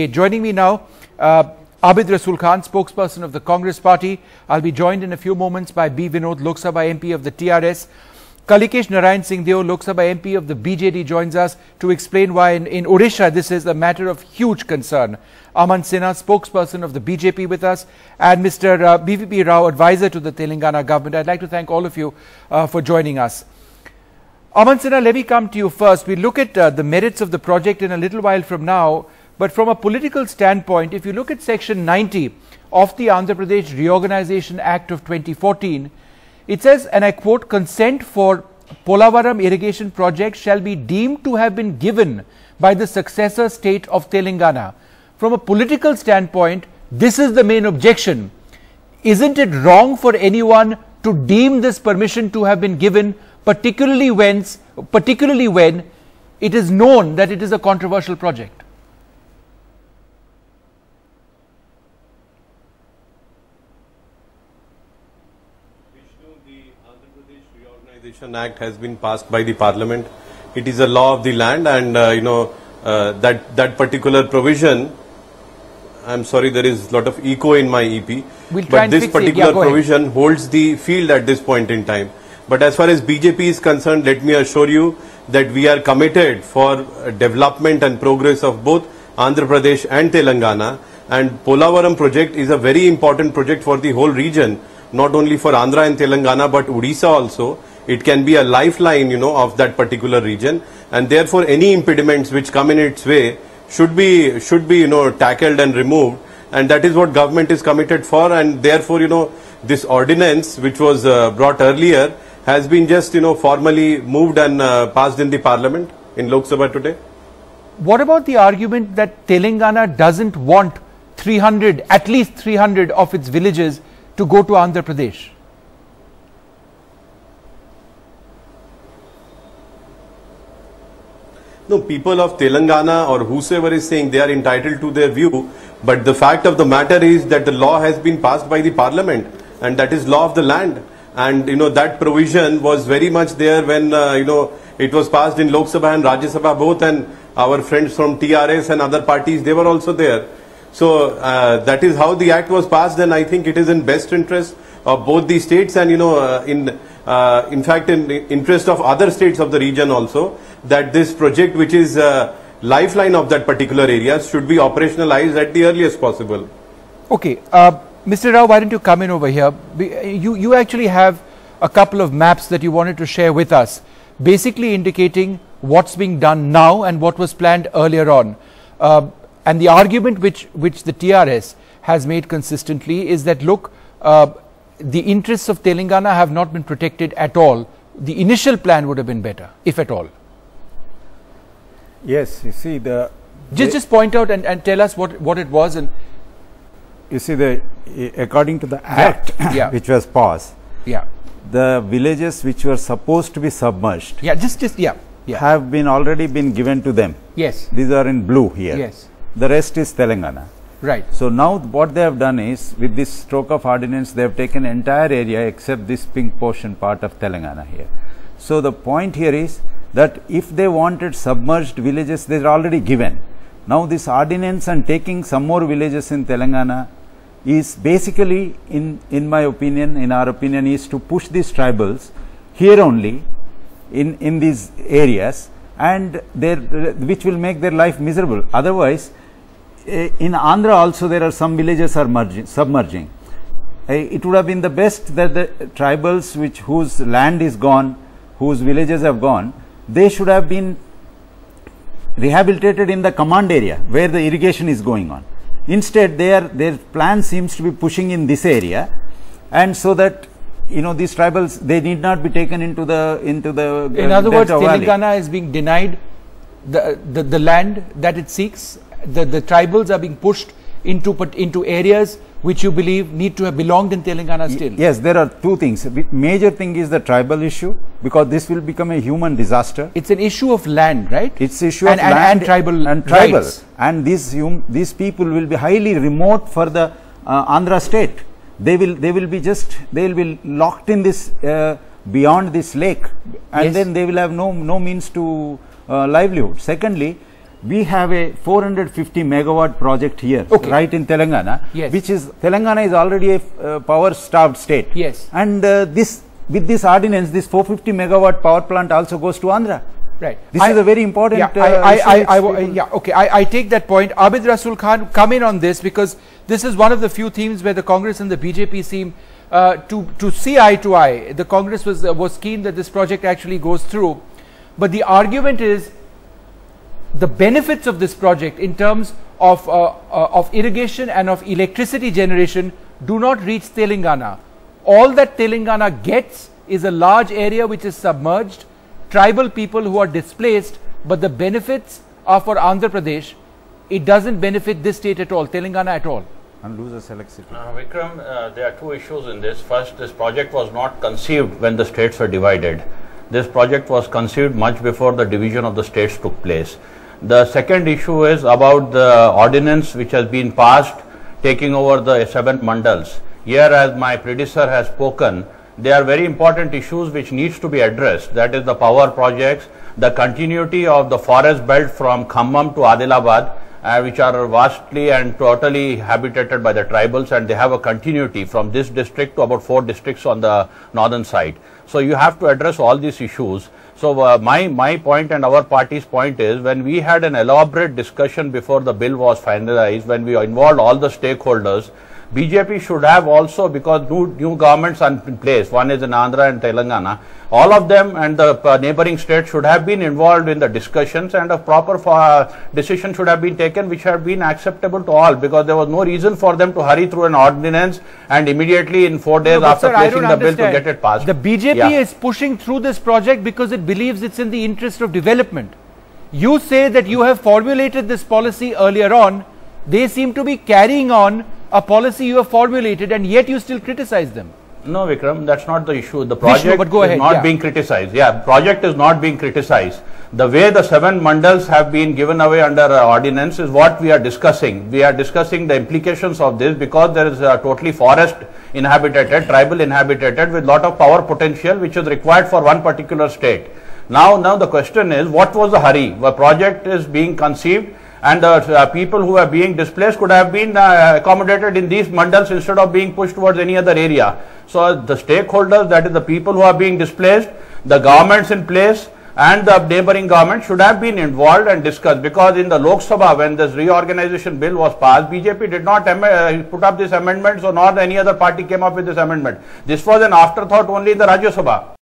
Joining me now, Abid Rasool Khan, spokesperson of the Congress Party. I'll be joined in a few moments by B. Vinod, Lok Sabha MP of the TRS. Kalikesh Narayan Singh Deo, Lok Sabha MP of the BJD, joins us to explain why in Odisha this is a matter of huge concern. Aman Sinha, spokesperson of the BJP, with us, and Mr. BVP Rao, advisor to the Telangana government. I'd like to thank all of you for joining us. Aman Sinha, let me come to you first. We look at the merits of the project in a little while from now, but from a political standpoint, if you look at Section 90 of the Andhra Pradesh Reorganization Act of 2014, it says, and I quote, "Consent for Polavaram irrigation project shall be deemed to have been given by the successor state of Telangana." From a political standpoint, this is the main objection. Isn't it wrong for anyone to deem this permission to have been given, particularly when it is known that it is a controversial project? The Andhra Pradesh Reorganization Act has been passed by the Parliament. It is a law of the land, and that particular provision. I'm sorry, there is a lot of echo in my EP. But this particular provision holds the field at this point in time. But as far as BJP is concerned, let me assure you that we are committed for development and progress of both Andhra Pradesh and Telangana. And Polavaram project is a very important project for the whole region, not only for Andhra and Telangana, but Odisha also. It can be a lifeline, of that particular region. And therefore, any impediments which come in its way should be tackled and removed. And that is what government is committed for. And therefore, this ordinance, which was brought earlier, has been just, formally moved and passed in the Parliament in Lok Sabha today. What about the argument that Telangana doesn't want at least 300 of its villages to go to Andhra Pradesh? No, people of Telangana or whosoever is saying they are entitled to their view, but the fact of the matter is that the law has been passed by the Parliament, and that is law of the land. And that provision was very much there when it was passed in Lok Sabha and Rajya Sabha both, and our friends from TRS and other parties, they were also there. So that is how the act was passed, and I think it is in best interest of both the states, and in fact in the interest of other states of the region also, that this project, which is a lifeline of that particular area, should be operationalized at the earliest possible. Okay, Mr. Rao, why don't you come in over here? You actually have a couple of maps that you wanted to share with us, basically indicating what's being done now and what was planned earlier on. And the argument which the TRS has made consistently is that, look, the interests of Telangana have not been protected at all. The initial plan would have been better, if at all. Yes, you see just point out and tell us what it was. And you see, according to the act which was passed, the villages which were supposed to be submerged, have already been given to them. Yes, these are in blue here. Yes, the rest is Telangana. Right. So now what they have done is, with this stroke of ordinance, they have taken entire area except this pink portion part of Telangana here. So the point here is that if they wanted submerged villages, they are already given. Now this ordinance and taking some more villages in Telangana is basically, in my opinion, in our opinion, is to push these tribals here only in these areas, and which will make their life miserable. Otherwise, in Andhra also there are some villages are submerging. It would have been the best that the tribals whose land is gone, whose villages have gone, they should have been rehabilitated in the command area where the irrigation is going on. Instead, their plan seems to be pushing in this area, and so that these tribals, they need not be taken into the in other words, Telangana is being denied the land that it seeks. The tribals are being pushed into areas which you believe need to have belonged in Telangana still. Yes, there are two things. Major thing is the tribal issue, because this will become a human disaster. It's an issue of land, right? It's issue of land and tribal rights. And these people will be highly remote for the Andhra state. They will be locked in this beyond this lake, and then they will have no means to livelihood. Secondly, we have a 450 megawatt project here, Okay. right in Telangana, Yes. which is, Telangana is already a power starved state. Yes. And with this ordinance, this 450 megawatt power plant also goes to Andhra. Right. This is a very important issue which I take that point. Abid Rasool Khan, come in on this, because this is one of the few themes where the Congress and the BJP seem to see eye to eye. The Congress was keen that this project actually goes through, but the argument is the benefits of this project in terms of irrigation and of electricity generation do not reach Telangana. All that Telangana gets is a large area which is submerged, tribal people who are displaced, but the benefits are for Andhra Pradesh. It doesn't benefit this state at all, Telangana at all. and loses electricity. Vikram, there are two issues in this. First, this project was not conceived when the states were divided. This project was conceived much before the division of the states took place. The second issue is about the ordinance which has been passed taking over the 7 mandals. Here, as my predecessor has spoken, there are very important issues which needs to be addressed. That is the power projects, the continuity of the forest belt from Khammam to Adilabad, which are vastly and totally habitated by the tribals, and they have a continuity from this district to about 4 districts on the northern side. So you have to address all these issues. So my point and our party's point is, when we had an elaborate discussion before the bill was finalized, when we involved all the stakeholders, BJP should have also, because new governments are in place, one is in Andhra and Telangana, all of them and the neighboring states should have been involved in the discussions, and a proper decision should have been taken which have been acceptable to all, because there was no reason for them to hurry through an ordinance and immediately in 4 days after placing the bill to get it passed. The BJP is pushing through this project because it believes it's in the interest of development. You say that you have formulated this policy earlier on. They seem to be carrying on a policy you have formulated, and yet you still criticize them. No, Vikram, that's not the issue. The project is not being criticized. Yeah, project is not being criticized. The way the 7 mandals have been given away under ordinance is what we are discussing. We are discussing the implications of this, because there is a totally forest inhabited, tribal inhabited, with lot of power potential which is required for one particular state. Now the question is, what was the hurry? The project is being conceived, and the people who are being displaced could have been accommodated in these mandals instead of being pushed towards any other area. So the stakeholders, that is the people who are being displaced, the governments in place and the neighboring government should have been involved and discussed, because in the Lok Sabha, when this reorganization bill was passed, BJP did not put up this amendment, so nor any other party came up with this amendment. This was an afterthought only in the Rajya Sabha.